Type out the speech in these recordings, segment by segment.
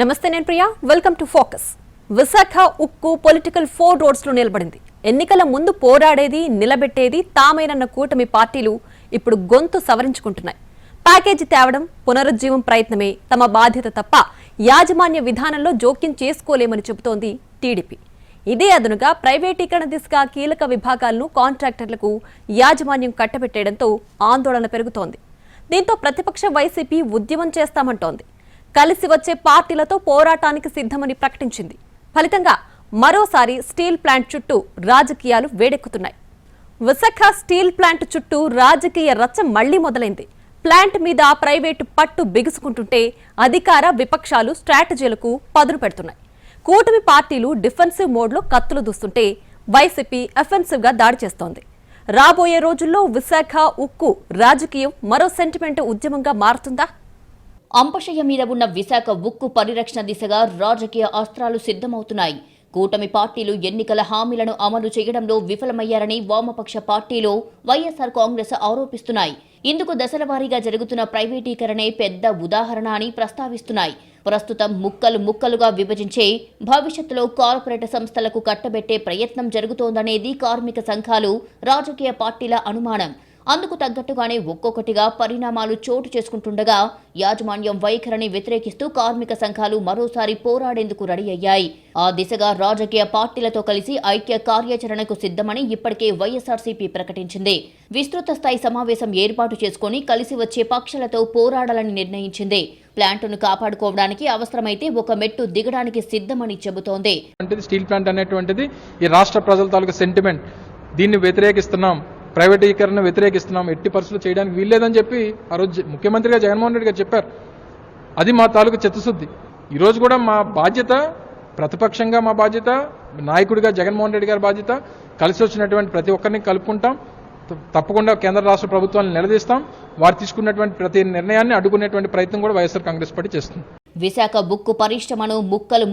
నమస్తే నేను Priya welcome to focus. Visakha ఉక్కు పొలిటికల్ 4 రోడ్స్ లో నిలబడింది. ఎన్నికల ముందు పోరాడేది నిలబెట్టేది తామేనన్న కూటమి పార్టీలు ఇప్పుడు గొంతు సవరించుకుంటున్నాయి. ప్యాకేజీ తేవడం పునరుజ్జీవం ప్రయత్నమే తమ బాధ్యత తప్ప యాజమాన్య విధానంలో జోక్యం చేసుకోలేమని చెబుతోంది టీడీపీ. ఇదే అదనుగా ప్రైవేటీకరణ దిశగా కీలక విభాగాలను కాంట్రాక్టర్లకు యాజమాన్యం కట్టబెట్టేయడంతో ఆందోళన పెరుగుతోంది. దీంతో ప్రతిపక్ష వైసీపీ ఉద్యమం చేస్తామంటోంది. కలిసి వచ్చే పార్టీలతో పోరాటానికి సిద్ధమని ప్రకటించింది. ఫలితంగా మరోసారి స్టీల్ ప్లాంట్ చుట్టూ రాజకీయాలు వేడెక్కుతున్నాయి. విశాఖ స్టీల్ ప్లాంట్ చుట్టూ రాజకీయ రచ్చ మళ్లీ మొదలైంది. ప్లాంట్ మీద ప్రైవేటు పట్టు బిగుసుకుంటుంటే అధికార విపక్షాలు స్ట్రాటజీలకు పదును పెడుతున్నాయి. కూటమి పార్టీలు డిఫెన్సివ్ మోడ్లో కత్తులు దూస్తుంటే వైసీపీ అఫెన్సివ్ గా దాడి చేస్తోంది. రాబోయే రోజుల్లో విశాఖ ఉక్కు రాజకీయం మరో సెంటిమెంట్ ఉద్యమంగా మారుతుందా? అంపశయ్య మీద ఉన్న విశాఖ ఉక్కు పరిరక్షణ దిశగా రాజకీయ అస్త్రాలు సిద్ధమవుతున్నాయి. కూటమి పార్టీలు ఎన్నికల హామీలను అమలు చేయడంలో విఫలమయ్యారని వామపక్ష పార్టీలు వైఎస్ఆర్ కాంగ్రెస్ ఆరోపిస్తున్నాయి. ఇందుకు దశలవారీగా జరుగుతున్న ప్రైవేటీకరణే పెద్ద ఉదాహరణ అని ప్రస్తావిస్తున్నాయి. ప్రస్తుతం ముక్కలుగా విభజించే భవిష్యత్తులో కార్పొరేట్ సంస్థలకు కట్టబెట్టే ప్రయత్నం జరుగుతోందనేది కార్మిక సంఘాలు, రాజకీయ పార్టీల అనుమానం. అందుకు తగ్గట్టుగానే ఒక్కొక్కటిగా పరిణామాలు చోటు చేసుకుంటుండగా యాజమాన్యం వైఖరిని వ్యతిరేకిస్తూ కార్మిక సంఘాలు మరోసారి పోరాడేందుకు రెడీ అయ్యాయి. ఆ దిశగా రాజకీయ పార్టీలతో కలిసి ఐక్య కార్యాచరణకు సిద్ధమని ఇప్పటికే వైఎస్ఆర్సీపీ ప్రకటించింది. విస్తృత స్థాయి సమావేశం ఏర్పాటు చేసుకుని కలిసి వచ్చే పక్షాలతో పోరాడాలని నిర్ణయించింది. ప్లాంటును కాపాడుకోవడానికి అవసరమైతే ఒక మెట్టు దిగడానికి సిద్ధమని చెబుతోంది. స్టీల్ ప్లాంట్ అనేటువంటిది ఈ రాష్ట్ర ప్రజల తాలూకు సెంటిమెంట్. దీన్ని వ్యతిరేకిస్తున్నాం, ప్రైవేటీకరణ వ్యతిరేకిస్తున్నాం, ఎట్టి పరిస్థితులు చేయడానికి వీల్లేదని చెప్పి ఆ రోజు ముఖ్యమంత్రిగా జగన్మోహన్ రెడ్డి గారు చెప్పారు. అది మా తాలూకు చిత్తశుద్ధి. ఈరోజు కూడా మా బాధ్యత, ప్రతిపక్షంగా మా బాధ్యత, నాయకుడిగా జగన్మోహన్ రెడ్డి గారి బాధ్యత, కలిసి వచ్చినటువంటి ప్రతి ఒక్కరిని కలుపుకుంటాం. తప్పకుండా కేంద్ర రాష్ట్ర ప్రభుత్వాలను నిలదీస్తాం. వారు తీసుకున్నటువంటి ప్రతి నిర్ణయాన్ని అడ్డుకునేటువంటి ప్రయత్నం కూడా వైఎస్ఆర్ కాంగ్రెస్ పార్టీ చేస్తుంది. విశాఖ ఉక్కు పరిశ్రమను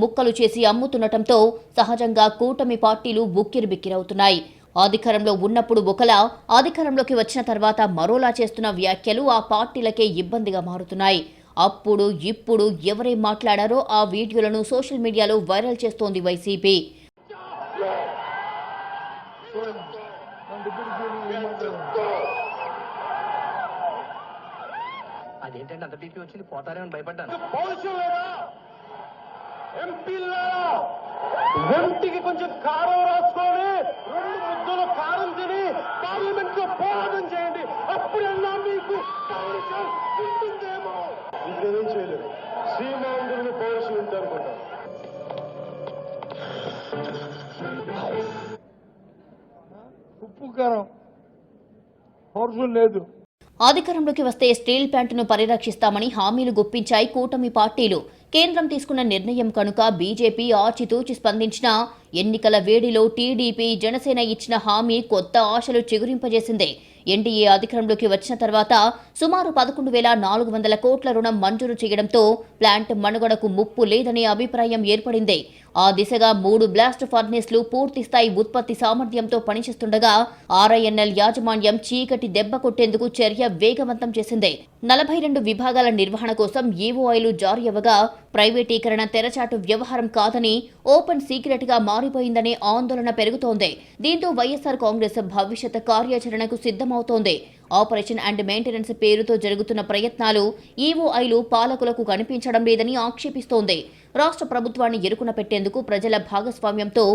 ముక్కలు చేసి అమ్ముతుండటంతో సహజంగా కూటమి పార్టీలు ఉక్కిరిబిక్కిరవుతున్నాయి. అధికారంలో ఉన్నప్పుడు ఒకలా, అధికారంలోకి వచ్చిన తర్వాత మరోలా చేస్తున్న వ్యాఖ్యలు ఆ పార్టీలకే ఇబ్బందిగా మారుతున్నాయి. అప్పుడు ఇప్పుడు ఎవరేం మాట్లాడారో ఆ వీడియోలను సోషల్ మీడియాలో వైరల్ చేస్తోంది వైసీపీ. అదేంటంటే అంత బీపీ వచ్చింది, పోతారేమని భయపడ్డాను. ఒంటికి కొంచెం కారం రాసుకొని 2 ముద్దల కారం తిని పార్లమెంట్ లో పోరాటం చేయండి. అప్పుడన్నా మీకు పౌరుషం ఉంటుందేమో. ఇంకేం చేయలేదు. శ్రీమాంధ్రుని పౌరుషం ఉంది అనుకుంటా. ఉప్పు కారం పౌరుషం లేదు. అధికారంలోకి వస్తే స్టీల్ ప్లాంట్ను పరిరక్షిస్తామని హామీలు గుప్పించాయి కూటమి పార్టీలు. కేంద్రం తీసుకున్న నిర్ణయం కనుక బీజేపీ ఆచితూచి స్పందించిన ఎన్నికల వేడిలో టీడీపీ, జనసేన ఇచ్చిన హామీ కొత్త ఆశలు చిగురింపజేసింది. ఎన్డీఏ అధికారంలోకి వచ్చిన తర్వాత సుమారు 11,400 కోట్ల రుణం మంజూరు చేయడంతో ప్లాంట్ మనుగడకు ముప్పు లేదనే అభిప్రాయం ఏర్పడింది. ఆ దిశగా 3 బ్లాస్ట్ ఫర్నేస్లు పూర్తిస్థాయి ఉత్పత్తి సామర్థ్యంతో పనిచేస్తుండగా ఆర్ఐఎన్ఎల్ యాజమాన్యం చీకటి దెబ్బ కొట్టేందుకు చర్య వేగవంతం చేసింది. 42 విభాగాల నిర్వహణ కోసం ఈఓఐలు జారీ అవ్వగా ప్రైవేటీకరణ తెరచాటు వ్యవహారం కాదని, ఓపెన్ సీక్రెట్ గా మారిపోయిందనే ఆందోళన పెరుగుతోంది. దీంతో వైఎస్ఆర్ కాంగ్రెస్ భవిష్యత్ కార్యాచరణకు సిద్ధమవుతోంది. ఆపరేషన్ అండ్ మెయింటెనెన్స్ పేరుతో జరుగుతున్న ప్రయత్నాలు ఈఓఐలు పాలకులకు కనిపించడం లేదని ఆక్షేపిస్తోంది. రాష్ట్ర ప్రభుత్వాన్ని ఇరుకున పెట్టేందుకు ప్రజల భాగస్వామ్యంతో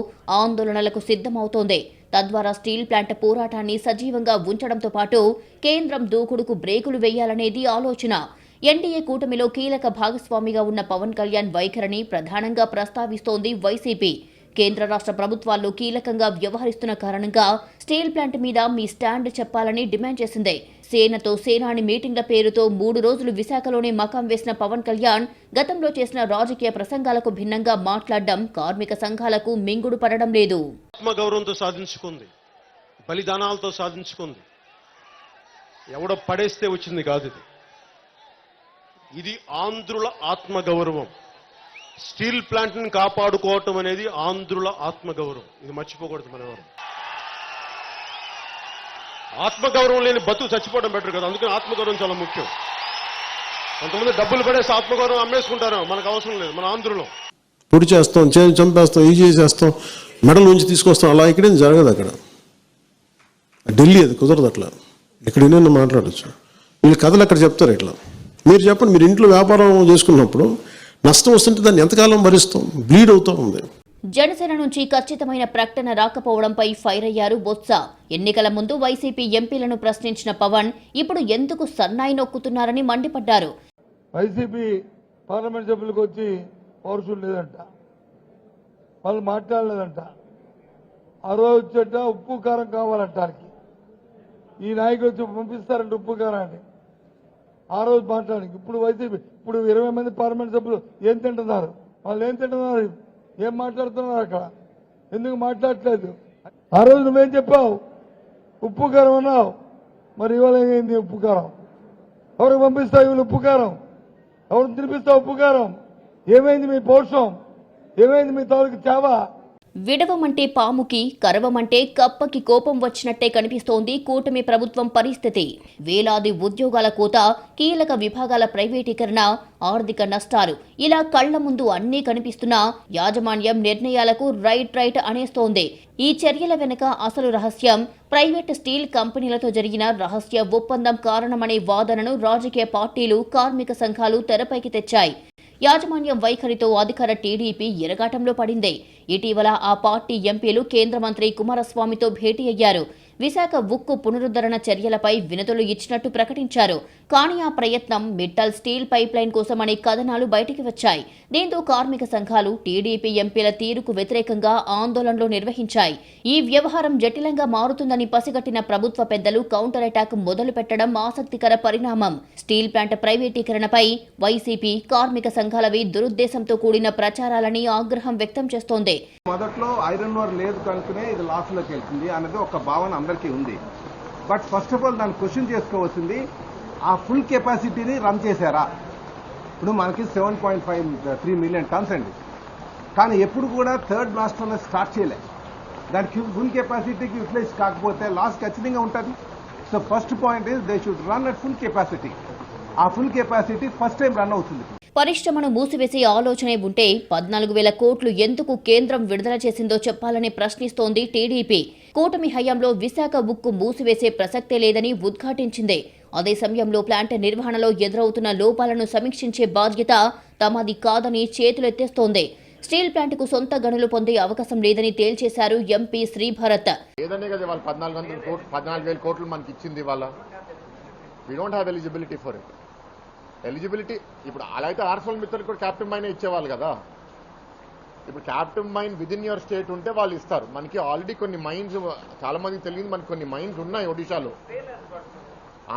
ఆందోళనలకు సిద్ధమవుతోంది. తద్వారా స్టీల్ ప్లాంట్ పోరాటాన్ని సజీవంగా ఉంచడంతో పాటు కేంద్రం దూకుడుకు బ్రేకులు వేయాలనేది ఆలోచన. ఎన్డీఏ కూటమిలో కీలక భాగస్వామిగా ఉన్న పవన్ కళ్యాణ్ వైఖరిని ప్రధానంగా ప్రస్తావిస్తోంది వైసీపీ. కేంద్ర రాష్ట్ర ప్రభుత్వాల్లో కీలకంగా వ్యవహరిస్తున్న కారణంగా స్టీల్ ప్లాంట్ మీద మీ స్టాండ్ చెప్పాలని డిమాండ్ చేసింది. సేనతో సేనాని మీటింగ్ల పేరుతో 3 రోజులు విశాఖలోనే మకాం వేసిన పవన్ కళ్యాణ్ గతంలో చేసిన రాజకీయ ప్రసంగాలకు భిన్నంగా మాట్లాడడం కార్మిక సంఘాలకు మింగుడు పడడం లేదు. ఆత్మగౌరవంతో సాధించుకుంది, బలిదానాలతో సాధించుకుంది. ఎవడో పడేస్తే వచ్చింది కాదు ఇది ఆంధ్రుల ఆత్మగౌరవం. స్టీల్ ప్లాంట్ని కాపాడుకోవటం అనేది ఆంధ్రుల ఆత్మగౌరవం. ఇది మర్చిపోకూడదు. మనవారు ఆత్మగౌరవం లేని బతుకు చచ్చిపోవడం బెటర్ కదా. అందుకని ఆత్మగౌరవం చాలా ముఖ్యం. కొంతమంది డబ్బులు పడేసి ఆత్మగౌరవం అమ్మేసుకుంటారు, మనకు అవసరం లేదు. మన ఆంధ్రులు పొడి చేస్తాం, చంపేస్తాం, ఇది చేసేస్తాం, మెడల్ నుంచి తీసుకొస్తాం, అలా ఇక్కడేం జరగదు. అక్కడ ఢిల్లీ అది కుదరదు. అట్లా ఇక్కడ ఎన్నైనా మాట్లాడచ్చు. వీళ్ళు కథలు అక్కడ చెప్తారు. ఇట్లా మీరు చెప్పండి, మీరు ఇంట్లో వ్యాపారం చేసుకున్నప్పుడు నష్టం వస్తుంటే దాన్ని ఎంతకాలం భరిస్తాం? బ్లీడ్ అవుతూ ఉంది. జనసేన నుంచి ఖచ్చితమైన ప్రకటన రాకపోవడంపై ఫైర్ అయ్యారు బొత్స. ఎన్నికల ముందు వైసీపీ ఎంపీలను ప్రశ్నించిన పవన్ ఇప్పుడు ఎందుకు సన్నాయి నొక్కుతున్నారని మండిపడ్డారు. వైసీపీ పార్లమెంట్ సభ్యులకు వచ్చి పౌరుషులు లేదంట, వాళ్ళు మాట్లాడలేదంట. ఆ రోజు వచ్చేట ఉప్పు కారం కావాలంటానికి ఈ నాయకులు వచ్చి పంపిస్తారంట ఉప్పు కారాన్ని. ఆ రోజు మాట్లాడానికి ఇప్పుడు వైసీపీ ఇప్పుడు 20 మంది పార్లమెంట్ సభ్యులు ఏం తింటున్నారు? వాళ్ళు ఏం తింటున్నారు? ఏం మాట్లాడుతున్నారు? అక్కడ ఎందుకు మాట్లాడట్లేదు? ఆ రోజు నువ్వేం చెప్పావు? ఉప్పు కారం అన్నావు. మరి ఇవాళ ఏమైంది ఉప్పు కారం? ఎవరికి పంపిస్తావు ఇవాళ ఉప్పు కారం? ఎవరు తినిపిస్తావు ఉప్పు కారం? ఏమైంది మీ పౌరుషం? ఏమైంది మీ తాలూకు చావా? విడవమంటే పాముకి, కరవమంటే కప్పకి కోపం వచ్చినట్టే కనిపిస్తోంది కూటమి ప్రభుత్వం పరిస్థితి. వేలాది ఉద్యోగాల కోత, కీలక విభాగాల ప్రైవేటీకరణ, ఆర్థిక నష్టాలు ఇలా కళ్ల ముందు అన్నీ కనిపిస్తున్నా యాజమాన్యం నిర్ణయాలకు రైట్ అనేస్తోంది. ఈ చర్యల వెనుక అసలు రహస్యం ప్రైవేట్ స్టీల్ కంపెనీలతో జరిగిన రహస్య ఒప్పందం కారణమనే వాదనను రాజకీయ పార్టీలు, కార్మిక సంఘాలు తెరపైకి తెచ్చాయి. యాజమాన్యం వైఖరితో అధికార టీడీపీ ఇరగాటంలో పడింది. ఇటీవల ఆ పార్టీ ఎంపీలు కేంద్ర మంత్రి కుమారస్వామితో భేటీ అయ్యారు. విశాఖ ఉక్కు పునరుద్ధరణ చర్యలపై వినతులు ఇచ్చినట్టు ప్రకటించారు. కానీ ఆ ప్రయత్నం మిట్టల్ స్టీల్ పైప్ లైన్ కోసమనే కథనాలు బయటికి వచ్చాయి. దీంతో కార్మిక సంఘాలు టీడీపీ ఎంపీల తీరుకు వ్యతిరేకంగా ఆందోళనలు నిర్వహించాయి. ఈ వ్యవహారం జటిలంగా మారుతుందని పసిగట్టిన ప్రభుత్వ పెద్దలు కౌంటర్ అటాక్ మొదలు పెట్టడం ఆసక్తికర పరిణామం. స్టీల్ ప్లాంట్ ప్రైవేటీకరణపై వైసీపీ, కార్మిక సంఘాలవి దురుద్దేశంతో కూడిన ప్రచారాలని ఆగ్రహం వ్యక్తం చేస్తోంది. మొదట్లో ఐరన్ ఓర్ లేదు కనుకనే ఇది లాస్లోకి వెళ్తుంది అనేది ఒక భావన అందరికీ ఉంది. బట్ ఫస్ట్ ఆఫ్ ఆల్ దాన్ని క్వశ్చన్ చేసుకోవాల్సింది, ఆ ఫుల్ కెపాసిటీని రన్ చేశారా? ఇప్పుడు మనకి 7.53 మిలియన్ టన్స్ అండి, కానీ ఎప్పుడు కూడా థర్డ్ బ్లాస్ట్ అనేది స్టార్ట్ చేయలేదు. దానికి ఫుల్ కెపాసిటీకి యూటిలైజ్ కాకపోతే లాస్ ఖచ్చితంగా ఉంటుంది. So first point is they should run at full capacity. ఆ full capacity first time run అవుతుంది. పరిశ్రమను మూసివేసే ఆలోచనే ఉంటే 14,000 కోట్లు ఎందుకు కేంద్రం విడుదల చేసిందో చెప్పాలని ప్రశ్నిస్తోంది టీడీపీ. కూటమి హయాంలో విశాఖ ఉక్కు మూసివేసే ప్రసక్తే లేదని ఉద్ఘాటించింది. అదే సమయంలో ప్లాంట్ నిర్వహణలో ఎదురవుతున్న లోపాలను సమీక్షించే బాధ్యత తమది కాదని చేతులెత్తేస్తోంది. స్టీల్ ప్లాంట్కు సొంత గనులు పొందే అవకాశం లేదని తేల్చేశారు ఎంపీ శ్రీభరత్. ఏదనే కదా వాళ్ళు 14,000 కోట్లు మనకి ఇచ్చింది. వాళ్ళ we don't have eligibility for it. Eligibility ఇప్పుడు అలా అయితే ఆర్సల్ మిత్రులు కూడా క్యాప్టివ్ మైన్ ఇచ్చేవాళ్ళు కదా. ఇప్పుడు captive mine within your state ఉంటే వాళ్ళు ఇస్తారు. మనకి ఆల్రెడీ కొన్ని మైన్స్, చాలా మందికి తెలియదు, మనకి కొన్ని మైన్స్ ఉన్నాయి ఒడిశాలో.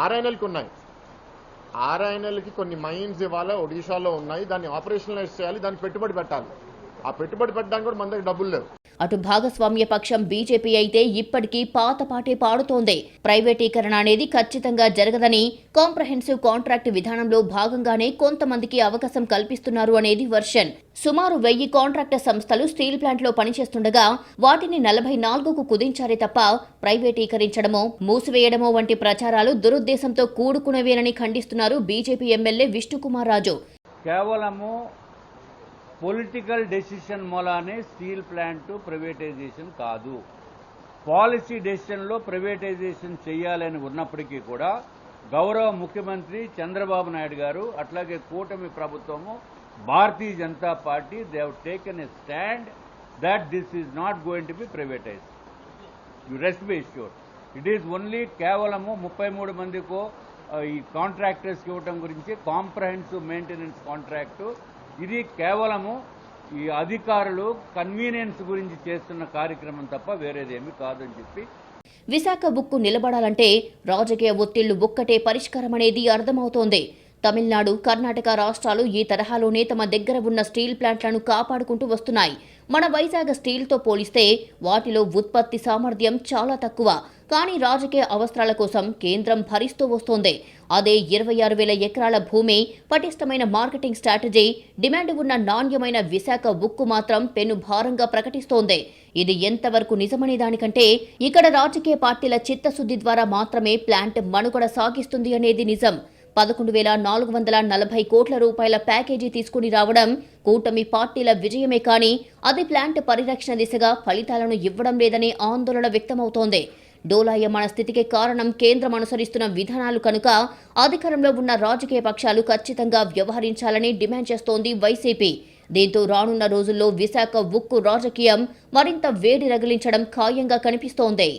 ఆర్ఐఎన్ఎల్కి ఉన్నాయి. ఆర్ఐఎన్ఎల్కి కొన్ని మైన్స్ ఇవాళ ఒడిశాలో ఉన్నాయి. దాన్ని ఆపరేషనలైజ్ చేయాలి, దానికి పెట్టుబడి పెట్టాలి. ఆ పెట్టుబడి పెట్టడానికి కూడా మన దగ్గర డబ్బులు లేవు. అటు భాగస్వామ్య పక్షం బీజేపీ అయితే ఇప్పటికీ పాత పాటే పాడుతోంది. ప్రైవేటీకరణ అనేది ఖచ్చితంగా జరగదని, కాంప్రహెన్సివ్ కాంట్రాక్ట్ విధానంలో భాగంగానే కొంతమందికి అవకాశం కల్పిస్తున్నారు అనేది వర్షన్. సుమారు 1000 కాంట్రాక్ట్ సంస్థలు స్టీల్ ప్లాంట్లో పనిచేస్తుండగా వాటిని 44కు కుదించారే తప్ప ప్రైవేటీకరించడమో, మూసివేయడమో వంటి ప్రచారాలు దురుద్దేశంతో కూడుకునేవేనని ఖండిస్తున్నారు బీజేపీ ఎమ్మెల్యే విష్ణుకుమార్ రాజు. కేవలము పొలిటికల్ డెసిషన్ మూలానే స్టీల్ ప్లాంట్ ప్రైవేటైజేషన్ కాదు. పాలసీ డెసిషన్లో ప్రైవేటైజేషన్ చేయాలని ఉన్నప్పటికీ కూడా గౌరవ ముఖ్యమంత్రి చంద్రబాబు నాయుడు గారు, అట్లాగే కూటమి ప్రభుత్వము, Bharatiya Janata Party, they have taken a stand that this is not going to be privatised. You rest be assured. It is only కేవలము 33 మందికో ఈ కాంట్రాక్టర్స్కి ఇవ్వటం గురించి, కాంప్రహెన్సివ్ మెయింటెనెన్స్ కాంట్రాక్టు, ఇది కేవలము ఈ అధికారులు కన్వీనియన్స్ గురించి చేస్తున్న కార్యక్రమం తప్ప వేరేదేమీ కాదని చెప్పి. విశాఖ ఉక్కు నిలబడాలంటే రాజకీయ ఒత్తిళ్లు ఒక్కటే పరిష్కారమనేది అర్థమవుతోంది. తమిళనాడు, కర్ణాటక రాష్ట్రాలు ఈ తరహాలోనే తమ దగ్గర ఉన్న స్టీల్ ప్లాంట్లను కాపాడుకుంటూ వస్తున్నాయి. మన వైజాగ్ స్టీల్తో పోలిస్తే వాటిలో ఉత్పత్తి సామర్థ్యం చాలా తక్కువ. కానీ రాజకీయ అవసరాల కోసం కేంద్రం భరిస్తూ వస్తోంది. అదే 26,000 ఎకరాల భూమి, పటిష్టమైన మార్కెటింగ్ స్ట్రాటజీ, డిమాండ్ ఉన్న నాణ్యమైన విశాఖ ఉక్కు మాత్రం పెను భారంగా ప్రకటిస్తోంది. ఇది ఎంతవరకు నిజమనే దానికంటే ఇక్కడ రాజకీయ పార్టీల చిత్తశుద్ధి ద్వారా మాత్రమే ప్లాంట్ మనుగడ సాగిస్తుంది అనేది నిజం. 11,440 కోట్ల రూపాయల ప్యాకేజీ తీసుకుని రావడం కూటమి పార్టీల విజయమే కానీ అది ప్లాంట్ పరిరక్షణ దిశగా ఫలితాలను ఇవ్వడం లేదనే ఆందోళన వ్యక్తమవుతోంది. డోలాయమాన స్థితికి కారణం కేంద్రం అనుసరిస్తున్న విధానాలు కనుక అధికారంలో ఉన్న రాజకీయ పక్షాలు ఖచ్చితంగా వ్యవహరించాలని డిమాండ్ చేస్తోంది వైసీపీ. దీంతో రానున్న రోజుల్లో విశాఖ ఉక్కు రాజకీయం మరింత వేడి రగిలించడం ఖాయంగా కనిపిస్తోంది.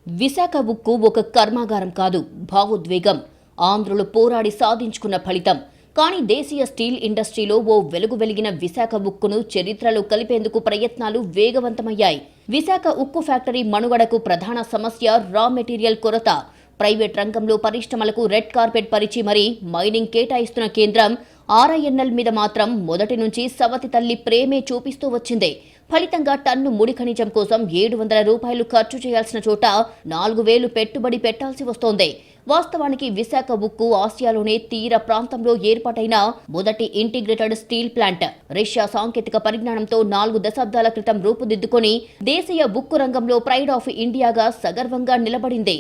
విశాఖ ఉక్కు ఒక కర్మాగారం కాదు, భావోద్వేగం. ఆంధ్రులు పోరాడి సాధించుకున్న ఫలితం. కానీ దేశీయ స్టీల్ ఇండస్ట్రీలో ఓ వెలుగు వెలిగిన విశాఖ ఉక్కును చరిత్రలో కలిపేందుకు ప్రయత్నాలు వేగవంతమయ్యాయి. విశాఖ ఉక్కు ఫ్యాక్టరీ మనుగడకు ప్రధాన సమస్య రా మెటీరియల్ కొరత. ప్రైవేట్ రంగంలో పరిశ్రమలకు రెడ్ కార్పెట్ పరిచి మరీ మైనింగ్ కేటాయిస్తున్న కేంద్రం RINL మీద మాత్రం మొదటి నుంచి సవతి తల్లి ప్రేమే చూపిస్తూ వచ్చింది. ఫలితంగా టన్ను ముడి ఖనిజం కోసం 700 రూపాయలు ఖర్చు చేయాల్సిన చోట 4,000 పెట్టుబడి పెట్టాల్సి వస్తోంది. వాస్తవానికి విశాఖ ఉక్కు ఆసియాలోనే తీర ప్రాంతంలో ఏర్పాటైన మొదటి ఇంటిగ్రేటెడ్ స్టీల్ ప్లాంట్. రష్యా సాంకేతిక పరిజ్ఞానంతో 4 దశాబ్దాల క్రితం రూపుదిద్దుకొని దేశీయ ఉక్కు రంగంలో ప్రైడ్ ఆఫ్ ఇండియాగా సగర్వంగా నిలబడింది.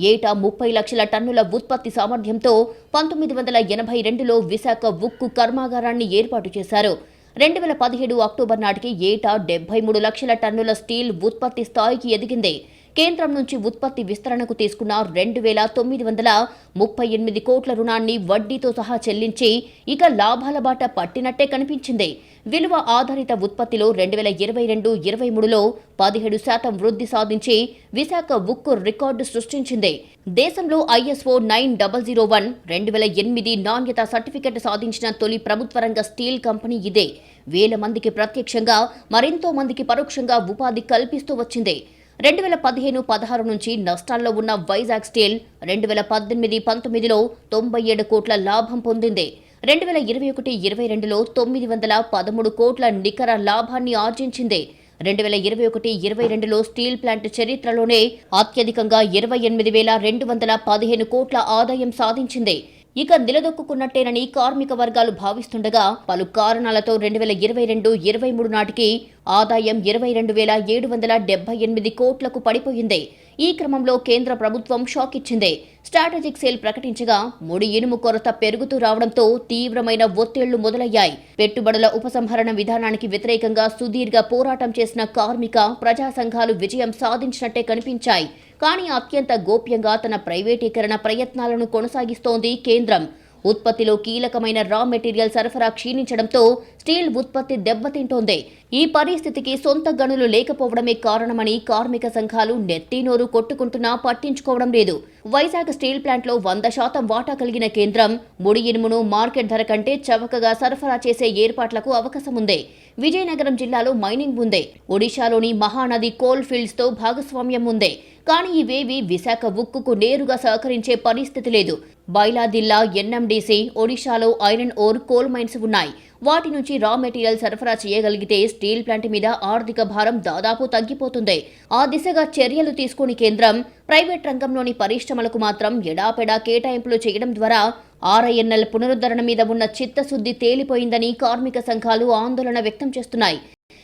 ఏటా 30 లక్షల టన్నుల ఉత్పత్తి సామర్థ్యంతో 1982లో విశాఖ ఉక్కు కర్మాగారాన్ని ఏర్పాటు చేశారు. 2017 అక్టోబర్ నాటికి ఏటా 73 లక్షల టన్నుల స్టీల్ ఉత్పత్తి స్థాయికి ఎదిగింది. కేంద్రం నుంచి ఉత్పత్తి విస్తరణకు తీసుకున్న 2,938 కోట్ల రుణాన్ని వడ్డీతో సహా చెల్లించి ఇక లాభాల బాట పట్టినట్టే కనిపించింది. విలువ ఆధారిత ఉత్పత్తిలో 2022-23లో 17% వృద్ధి సాధించి విశాఖ ఉక్కు రికార్డు సృష్టించింది. దేశంలో ISO 9001 2008 నాణ్యత సర్టిఫికెట్ సాధించిన తొలి ప్రభుత్వ రంగ స్టీల్ కంపెనీ ఇదే. వేల మందికి ప్రత్యక్షంగా మరెంతో మందికి పరోక్షంగా ఉపాధి కల్పిస్తూ వచ్చింది. 2015-16 నుంచి నష్టాల్లో ఉన్న వైజాగ్ స్టీల్ 2018-19లో 97 కోట్ల లాభం పొందింది. 2021-22లో 913 కోట్ల నికర లాభాన్ని ఆర్జించింది. 2021-22లో స్టీల్ ప్లాంట్ చరిత్రలోనే అత్యధికంగా 28,215 కోట్ల ఆదాయం సాధించింది. ఇక నిలదొక్కున్నట్టేనని కార్మిక వర్గాలు భావిస్తుండగా పలు కారణాలతో 2022-23 నాటికి ఆదాయం 22,778 కోట్లకు పడిపోయింది. ఈ క్రమంలో కేంద్ర ప్రభుత్వం షాక్ ఇచ్చింది. స్ట్రాటజిక్ సేల్ ప్రకటించగా ముడి ఇనుము కొరత పెరుగుతూ రావడంతో తీవ్రమైన ఒత్తిళ్లు మొదలయ్యాయి. పెట్టుబడుల ఉపసంహరణ విధానానికి వ్యతిరేకంగా సుదీర్ఘ పోరాటం చేసిన కార్మిక ప్రజా సంఘాలు విజయం సాధించినట్టే కనిపించాయి. కానీ అత్యంత గోప్యంగా తన ప్రైవేటీకరణ ప్రయత్నాలను కొనసాగిస్తోంది కేంద్రం. ఉత్పత్తిలో కీలకమైన రా మెటీరియల్ సరఫరా క్షీణించడంతో స్టీల్ ఉత్పత్తి దెబ్బతింటోంది. ఈ పరిస్థితికి సొంత గనులు లేకపోవడమే కారణమని కార్మిక సంఘాలు నెత్తినోరు కొట్టుకుంటున్నా పట్టించుకోవడం లేదు. వైజాగ్ స్టీల్ ప్లాంట్లో 100% వాటా కలిగిన కేంద్రం ముడి ఇనుమును మార్కెట్ ధర కంటే చవకగా సరఫరా చేసే ఏర్పాట్లకు అవకాశం ఉంది. విజయనగరం జిల్లాలో మైనింగ్ ఉంది. ఒడిశాలోని మహానది కోల్ ఫీల్డ్స్ తో భాగస్వామ్యం ఉంది. కానీ ఇవేవి విశాఖ ఉక్కుకు నేరుగా సహకరించే పరిస్థితి లేదు. బైలాదిల్లా, NMDC, ఒడిశాలో ఐరన్ ఓర్ కోల్ మైన్స్ ఉన్నాయి. వాటి నుంచి రా మెటీరియల్ సరఫరా చేయగలిగితే స్టీల్ ప్లాంట్ మీద ఆర్థిక భారం దాదాపు తగ్గిపోతుంది. ఆ దిశగా చర్యలు తీసుకుని కేంద్రం ప్రైవేట్ రంగంలోని పరిశ్రమలకు మాత్రం ఎడాపెడా కేటాయింపులు చేయడం ద్వారా RINL పునరుద్ధరణ మీద ఉన్న చిత్తశుద్ధి తేలిపోయిందని కార్మిక సంఘాలు ఆందోళన వ్యక్తం చేస్తున్నాయి.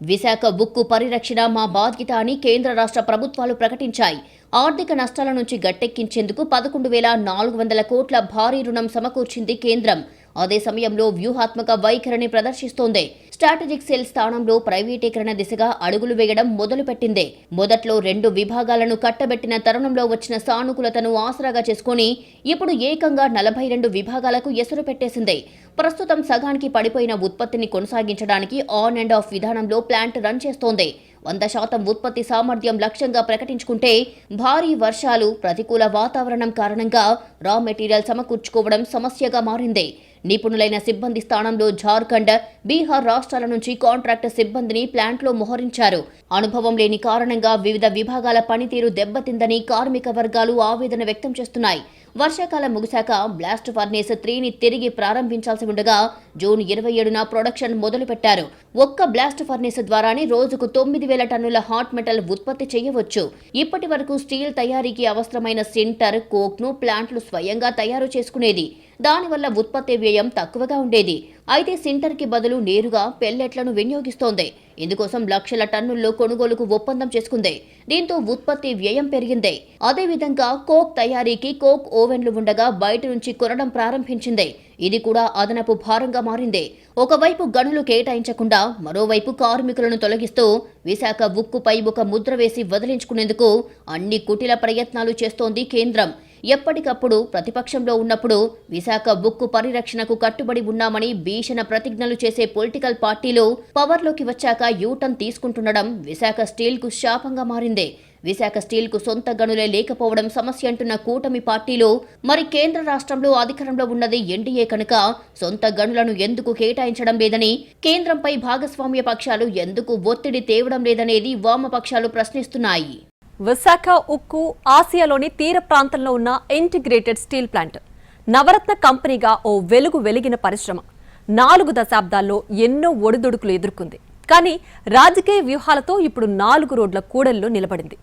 విశాఖ ఉక్కు పరిరక్షణ మా బాధ్యత అని కేంద్ర రాష్ట్ర ప్రభుత్వాలు ప్రకటించాయి. ఆర్థిక నష్టాల నుంచి గట్టెక్కించేందుకు 11,400 కోట్ల భారీ రుణం సమకూర్చింది కేంద్రం. అదే సమయంలో వ్యూహాత్మక వైఖరిని ప్రదర్శిస్తోంది. స్ట్రాటజిక్ సెల్ స్థానంలో ప్రైవేటీకరణ దిశగా అడుగులు వేయడం మొదలుపెట్టింది. మొదట్లో 2 విభాగాలను కట్టబెట్టిన తరుణంలో వచ్చిన సానుకూలతను ఆసరాగా చేసుకుని ఇప్పుడు ఏకంగా 42 విభాగాలకు ఎసరు పెట్టేసింది. ప్రస్తుతం సగానికి పడిపోయిన ఉత్పత్తిని కొనసాగించడానికి ఆన్ అండ్ ఆఫ్ విధానంలో ప్లాంట్ రన్ చేస్తోంది. 100% ఉత్పత్తి సామర్థ్యం లక్ష్యంగా ప్రకటించుకుంటే భారీ వర్షాలు, ప్రతికూల వాతావరణం కారణంగా రా మెటీరియల్ సమకూర్చుకోవడం సమస్యగా మారింది. నిపుణులైన సిబ్బంది స్థానంలో జార్ఖండ్, బీహార్ రాష్ట్రాల నుంచి కాంట్రాక్ట్ సిబ్బందిని ప్లాంట్లో మోహరించారు. అనుభవం లేని కారణంగా వివిధ విభాగాల పనితీరు దెబ్బతిందని కార్మిక వర్గాలు ఆవేదన వ్యక్తం చేస్తున్నాయి. వర్షాకాలం ముగిశాక బ్లాస్ట్ ఫర్నేస్ 3ని తిరిగి ప్రారంభించాల్సి ఉండగా జూన్ 27న ప్రొడక్షన్ మొదలుపెట్టారు. ఒక్క బ్లాస్ట్ ఫర్నేస్ ద్వారానే రోజుకు 9,000 టన్నుల హాట్ మెటల్ ఉత్పత్తి చేయవచ్చు. ఇప్పటి వరకు స్టీల్ తయారీకి అవసరమైన సింటర్, కోక్ను ప్లాంట్లు స్వయంగా తయారు చేసుకునేది. దానివల్ల ఉత్పత్తి వ్యయం తక్కువగా ఉండేది. అయితే సింటర్కి బదులు నేరుగా పెల్లెట్లను వినియోగిస్తోంది. ఇందుకోసం లక్షల టన్నుల్లో కొనుగోలుకు ఒప్పందం చేసుకుంది. దీంతో ఉత్పత్తి వ్యయం పెరిగింది. అదేవిధంగా కోక్ తయారీకి కోక్ ఓవెన్లు ఉండగా బయట నుంచి కొనడం ప్రారంభించింది. ఇది కూడా అదనపు భారంగా మారింది. ఒకవైపు గనులు కేటాయించకుండా మరోవైపు కార్మికులను తొలగిస్తూ విశాఖ ఉక్కుపై ఒక ముద్ర వేసి వదిలించుకునేందుకు అన్ని కుటిల ప్రయత్నాలు చేస్తోంది కేంద్రం. ఎప్పటికప్పుడు ప్రతిపక్షంలో ఉన్నప్పుడు విశాఖ ఉక్కు పరిరక్షణకు కట్టుబడి ఉన్నామని భీషణ ప్రతిజ్ఞలు చేసే పొలిటికల్ పార్టీలు పవర్లోకి వచ్చాక యూటర్న్ తీసుకుంటుండడం విశాఖ స్టీల్కు శాపంగా మారింది. విశాఖ స్టీల్కు సొంత గనులే లేకపోవడం సమస్య అంటున్న కూటమి పార్టీలు మరి కేంద్ర రాష్ట్రంలో అధికారంలో ఉన్నది ఎన్డీఏ కనుక సొంత గనులను ఎందుకు కేటాయించడం లేదని, కేంద్రంపై భాగస్వామ్య పక్షాలు ఎందుకు ఒత్తిడి తేవడం లేదనేది వామపక్షాలు ప్రశ్నిస్తున్నాయి. విశాఖ ఉక్కు ఆసియాలోని తీర ప్రాంతంలో ఉన్న ఇంటిగ్రేటెడ్ స్టీల్ ప్లాంట్. నవరత్న కంపెనీగా ఓ వెలిగిన పరిశ్రమ 4 దశాబ్దాల్లో ఎన్నో ఒడిదుడుకులు ఎదుర్కొంది. కానీ రాజకీయ వ్యూహాలతో ఇప్పుడు 4 రోడ్ల కూడల్లో నిలబడింది.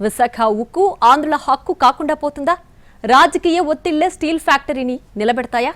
విశాఖ ఉక్కు ఆంధ్రుల హక్కు కాకుండా పోతుందా? రాజకీయ ఒత్తిళ్లే స్టీల్ ఫ్యాక్టరీని నిలబెడతాయా?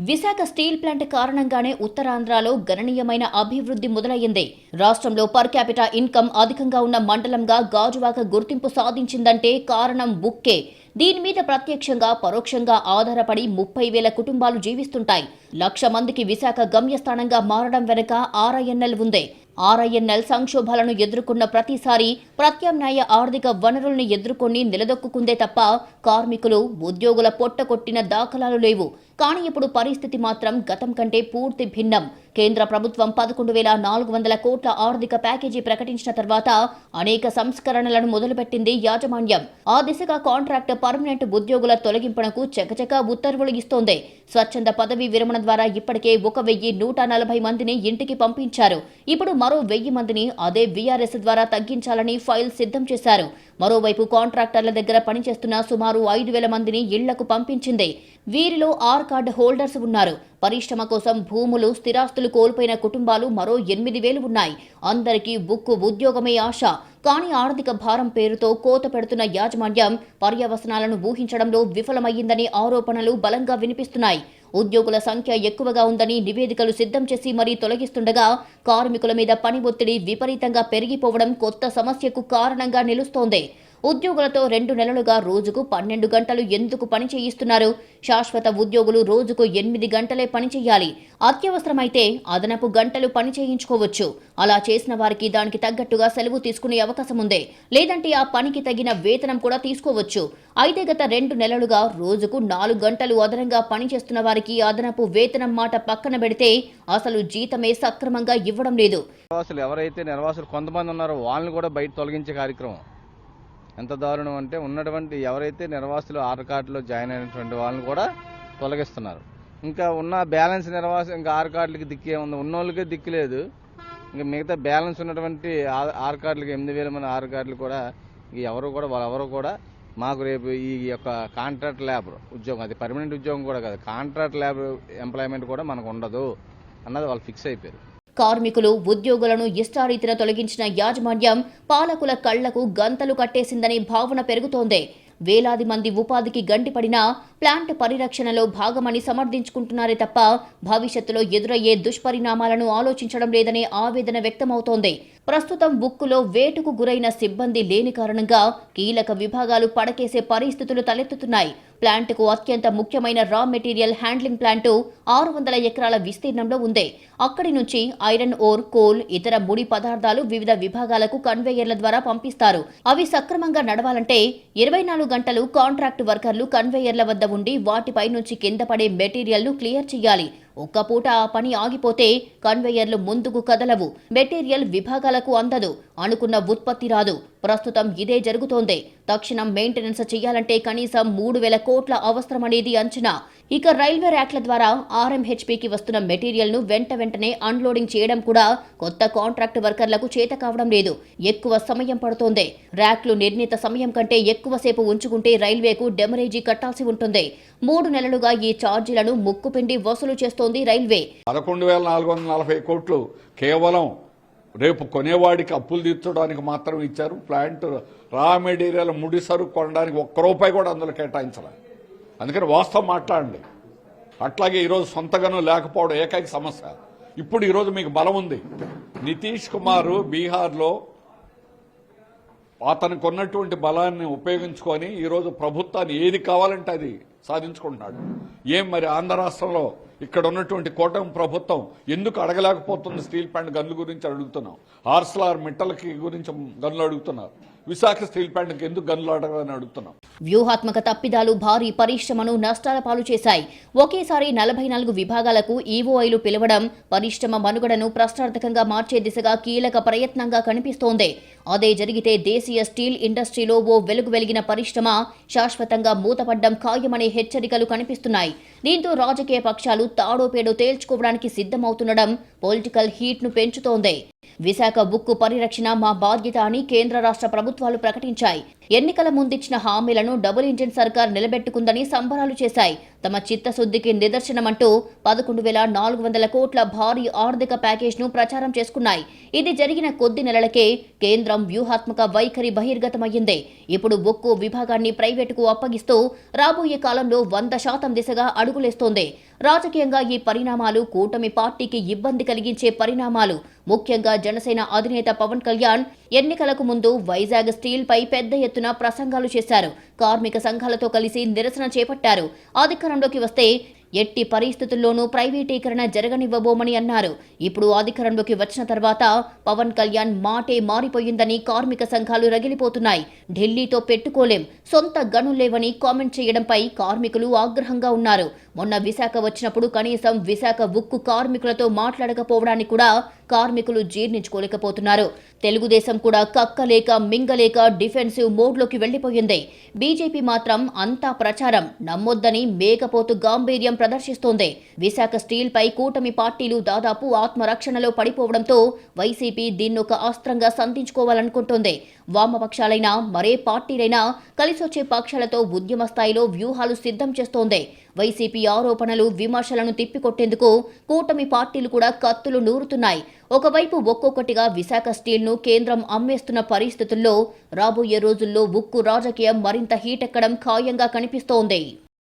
విశాఖ స్టీల్ ప్లాంట్ కారణంగానే ఉత్తరాంధ్రలో గణనీయమైన అభివృద్ధి మొదలయ్యింది. రాష్ట్రంలో పర్ క్యాపిటా ఇన్కమ్ అధికంగా ఉన్న మండలంగా గాజువాక గుర్తింపు సాధించిందంటే కారణం ఉక్కే. దీని మీద ప్రత్యక్షంగా పరోక్షంగా ఆధారపడి 30,000 కుటుంబాలు జీవిస్తుంటాయి. 1,00,000 మందికి విశాఖ గమ్యస్థానంగా మారడం వెనుక ఆర్ఐఎన్ఎల్ ఉంది. ఆర్ఐఎన్ఎల్ సంక్షోభాలను ఎదుర్కొన్న ప్రతిసారి ప్రత్యామ్నాయ ఆర్థిక వనరుల్ని ఎదుర్కొని నిలదొక్కుందే తప్ప కార్మికులు, ఉద్యోగుల పొట్టకొట్టిన దాఖలాలు లేవు. కానీ ఇప్పుడు పరిస్థితి మాత్రం గతం కంటే పూర్తి భిన్నం. కేంద్ర ప్రభుత్వం 11,400 కోట్ల ఆర్థిక ప్యాకేజీ ప్రకటించిన తర్వాత అనేక సంస్కరణలను మొదలుపెట్టింది యాజమాన్యం. ఆ దిశగా కాంట్రాక్ట్, పర్మనెంట్ ఉద్యోగుల తొలగింపునకు చకచకా ఉత్తర్వులు ఇస్తోంది. స్వచ్ఛంద పదవీ విరమణ ద్వారా ఇప్పటికే 1,140 మందిని ఇంటికి పంపించారు. ఇప్పుడు మరో 1,000 మందిని అదే వీఆర్ఎస్ ద్వారా తగ్గించాలని ఫైల్ సిద్ధం చేశారు. మరోవైపు కాంట్రాక్టర్ల దగ్గర పనిచేస్తున్న సుమారు 5,000 మందిని ఇళ్లకు పంపించింది. వీరిలో ఆర్ కార్డు హోల్డర్స్ ఉన్నారు. పరిశ్రమ కోసం భూములు, స్థిరాస్తులు కోల్పోయిన కుటుంబాలు మరో 8,000 ఉన్నాయి. అందరికీ ఉక్కు ఉద్యోగమే ఆశ. కానీ ఆర్థిక భారం పేరుతో కోత పెడుతున్న యాజమాన్యం పర్యవసనాలను ఊహించడంలో విఫలమయ్యిందని ఆరోపణలు బలంగా వినిపిస్తున్నాయి. ఉద్యోగుల సంఖ్య ఎక్కువగా ఉందని నివేదికలు సిద్ధం చేసి మరీ తొలగిస్తుండగా కార్మికుల మీద పని ఒత్తిడి విపరీతంగా పెరిగిపోవడం కొత్త సమస్యకు కారణంగా నిలుస్తోంది. ఉద్యోగులతో 2 నెలలుగా రోజుకు 12 గంటలు ఎందుకు పని చేయిస్తున్నారు? శాశ్వత ఉద్యోగులు రోజుకు 8 గంటలే పని చేయాలి. అత్యవసరమైతే అదనపు గంటలు పని చేయించుకోవచ్చు. అలా చేసిన వారికి దానికి తగ్గట్టుగా సెలవు తీసుకునే అవకాశం ఉంది. లేదంటే ఆ పనికి తగిన వేతనం కూడా తీసుకోవచ్చు. అయితే గత 2 నెలలుగా రోజుకు 4 గంటలు అదనంగా పనిచేస్తున్న వారికి అదనపు వేతనం మాట పక్కన పెడితే అసలు జీతమే సక్రమంగా ఇవ్వడం లేదు. ఎవరైతే నిర్వాసులు కొంతమంది ఉన్నారో వాళ్ళని కూడా బయట తొలగించే కార్యక్రమం ఎంత దారుణం అంటే, ఉన్నటువంటి ఎవరైతే నిర్వాసులు ఆర్ కార్డులో జాయిన్ అయినటువంటి వాళ్ళని కూడా తొలగిస్తున్నారు. ఇంకా ఉన్న బ్యాలెన్స్ నిర్వాసం ఇంకా ఆర్ కార్డులకి దిక్కే ఉంది, ఉన్నోళ్ళకే దిక్కు లేదు. ఇంకా మిగతా బ్యాలెన్స్ ఉన్నటువంటి ఆర్ కార్డులకి 8,000 మంది ఆర్ కార్డులు కూడా వాళ్ళెవరు కూడా మాకు రేపు ఈ యొక్క కాంట్రాక్ట్ లేబర్ ఉద్యోగం, అది పర్మనెంట్ ఉద్యోగం కూడా కాదు, కాంట్రాక్ట్ లేబర్ ఎంప్లాయ్మెంట్ కూడా మనకు ఉండదు అన్నది వాళ్ళు ఫిక్స్ అయిపోయారు. కార్మికులు, ఉద్యోగులను ఇష్టారీతిన తొలగించిన యాజమాన్యం పాలకుల కళ్లకు గంతలు కట్టేసిందనే భావన పెరుగుతోంది. వేలాది మంది ఉపాధికి గండిపడినా ప్లాంట్ పరిరక్షణలో భాగమని సమర్థించుకుంటున్నారే తప్ప భవిష్యత్తులో ఎదురయ్యే దుష్పరిణామాలను ఆలోచించడం లేదనే ఆవేదన వ్యక్తమవుతోంది. ప్రస్తుతం ఉక్కులో వేటుకు గురైన సిబ్బంది లేని కారణంగా కీలక విభాగాలు పడకేసే పరిస్థితులు తలెత్తుతున్నాయి. ప్లాంట్కు అత్యంత ముఖ్యమైన రా మెటీరియల్ హ్యాండ్లింగ్ ప్లాంటు 600 ఎకరాల విస్తీర్ణంలో ఉంది. అక్కడి నుంచి ఐరన్ ఓర్, కోల్, ఇతర ముడి పదార్థాలు వివిధ విభాగాలకు కన్వేయర్ల ద్వారా పంపిస్తారు. అవి సక్రమంగా నడవాలంటే 24 గంటలు కాంట్రాక్ట్ వర్కర్లు కన్వేయర్ల వద్ద ఉండి వాటిపై నుంచి కింద పడే మెటీరియల్ను క్లియర్ చేయాలి. ఒక్క పూట ఆ పని ఆగిపోతే కన్వేయర్లు ముందుకు కదలవు, మెటీరియల్ విభాగాలకు అందదు, అనుకున్న ఉత్పత్తి రాదు. ప్రస్తుతం ఇదే జరుగుతోంది. తక్షణం మెయింటెనెన్స్ చేయాలంటే కనీసం 3,000 కోట్ల అవసరమనేది అంచనా. ఇక రైల్వే ర్యాక్ల ద్వారా ఆర్ఎంహెచ్పీకి వస్తున్న మెటీరియల్ను వెంటనే అన్లోడింగ్ చేయడం కూడా కొత్త కాంట్రాక్ట్ వర్కర్లకు చేత కావడం లేదు. ఎక్కువ సమయం పడుతోంది. ర్యాక్లు నిర్ణీత సమయం కంటే ఎక్కువసేపు ఉంచుకుంటే రైల్వేకు డెమరేజీ కట్టాల్సి ఉంటుంది. 3 నెలలుగా ఈ ఛార్జీలను ముక్కుపిండి వసూలు చేస్తోంది రైల్వే. 11,440 కోట్లు కేవలం రేపు కొనేవాడికి అప్పులు తీర్చడానికి మాత్రం ఇచ్చారు. ప్లాంట్ రా మెటీరియల్ ముడి సరుకు కొనడానికి 1 రూపాయి కూడా అందులో కేటాయించాలి. అందుకని వాస్తవం మాట్లాడండి. అట్లాగే ఈరోజు సొంత గనులు లేకపోవడం ఏకైక సమస్య. ఇప్పుడు ఈరోజు మీకు బలం ఉంది. నితీష్ కుమార్ బీహార్లో అతనికి ఉన్నటువంటి బలాన్ని ఉపయోగించుకొని ఈరోజు ప్రభుత్వాన్ని ఏది కావాలంటే అది సాధించుకుంటున్నాడు. ఏం మరి ఆంధ్ర రాష్ట్రంలో ఇక్కడ ఉన్నటువంటి కూటమి ప్రభుత్వం ఎందుకు అడగలేకపోతుంది? స్టీల్ ప్లాంట్ గన్ల గురించి అడుగుతున్నాం. ఆర్సెల్ఆర్ మిట్టలకి గురించి గన్లు అడుగుతున్నారు. విశాఖ స్టీల్ ప్లాంట్కి ఎందుకు గన్లు అడగాలని అడుగుతున్నాం. వ్యూహాత్మక తప్పిదాలు భారీ పరిశ్రమను నష్టాల పాలు చేశాయి. ఒకేసారి 44 విభాగాలకు ఈవోఐలు పిలవడం పరిశ్రమ మనుగడను ప్రశ్నార్థకంగా మార్చే దిశగా కీలక ప్రయత్నంగా కనిపిస్తోంది. అదే జరిగితే దేశీయ స్టీల్ ఇండస్ట్రీలో ఓ వెలుగు వెలిగిన పరిశ్రమ శాశ్వతంగా మూతపడ్డం ఖాయమనే హెచ్చరికలు కనిపిస్తున్నాయి. దీంతో రాజకీయ పక్షాలు తాడోపేడో తేల్చుకోవడానికి సిద్ధమవుతుండడం పొలిటికల్ హీట్ను పెంచుతోంది. విశాఖ ఉక్కు పరిరక్షణ మా బాధ్యత అని కేంద్ర రాష్ట్ర ప్రభుత్వాలు ప్రకటించాయి. ఎన్నికల ముందిచ్చిన హామీలను డబుల్ ఇంజిన్ సర్కార్ నిలబెట్టుకుందని సంబరాలు చేశాయి. తమ చిత్తశుద్ధికి నిదర్శనమంటూ 11,400 కోట్ల భారీ ఆర్థిక ప్యాకేజ్ను ప్రచారం చేసుకున్నాయి. ఇది జరిగిన కొద్ది నెలలకే కేంద్రం వ్యూహాత్మక వైఖరి బహిర్గతమయ్యింది. ఇప్పుడు ఉక్కు విభాగాన్ని ప్రైవేటుకు అప్పగిస్తూ రాబోయే కాలంలో 100% దిశగా అడుగులేస్తోంది. రాజకీయంగా ఈ పరిణామాలు కూటమి పార్టీకి ఇబ్బంది కలిగించే పరిణామాలు. ముఖ్యంగా జనసేన అధినేత పవన్ కళ్యాణ్ ఎన్నికలకు ముందు వైజాగ్ స్టీల్ పై పెద్ద ఎత్తున ప్రసంగాలు చేశారు. కార్మిక సంఘాలతో కలిసి నిరసన చేపట్టారు. అధికారంలోకి వస్తే ఎట్టి పరిస్థితుల్లోనూ ప్రైవేటీకరణ జరగనివ్వబోమని అన్నారు. ఇప్పుడు అధికారంలోకి వచ్చిన తర్వాత పవన్ కళ్యాణ్ మాటే మారిపోయిందని కార్మిక సంఘాలు రగిలిపోతున్నాయి. ఢిల్లీతో పెట్టుకోలేం, సొంత గనులేవని కామెంట్ చేయడంపై కార్మికులు ఆగ్రహంగా ఉన్నారు. మొన్న విశాఖ వచ్చినప్పుడు కనీసం విశాఖ ఉక్కు కార్మికులతో మాట్లాడకపోవడాన్ని కూడా కార్మికులు జీర్ణించుకోలేకపోతున్నారు. తెలుగుదేశం కూడా కక్కలేక మింగలేక డిఫెన్సివ్ మోడ్లోకి వెళ్లిపోయింది. బీజేపీ మాత్రం అంతా ప్రచారం నమ్మొద్దని మేకపోతు గాంభీర్యం ప్రదర్శిస్తోంది. విశాఖ స్టీల్ పై కూటమి పార్టీలు దాదాపు ఆత్మరక్షణలో పడిపోవడంతో వైసీపీ దీన్నొక అస్త్రంగా సంధించుకోవాలనుకుంటోంది. వామపక్షాలైనా మరే పార్టీలైనా కలిసొచ్చే పక్షాలతో ఉద్యమ స్థాయిలో వ్యూహాలు సిద్ధం చేస్తోంది. వైసీపీ ఆరోపణలు విమర్శలను తిప్పికొట్టేందుకు కూటమి పార్టీలు కూడా కత్తులు నూరుతున్నాయి. ఒకవైపు ఒక్కొక్కటిగా విశాఖ స్టీల్ను కేంద్రం అమ్మేస్తున్న పరిస్థితుల్లో రాబోయే రోజుల్లో ఉక్కు రాజకీయం మరింత హీటెక్కడం ఖాయంగా కనిపిస్తోంది.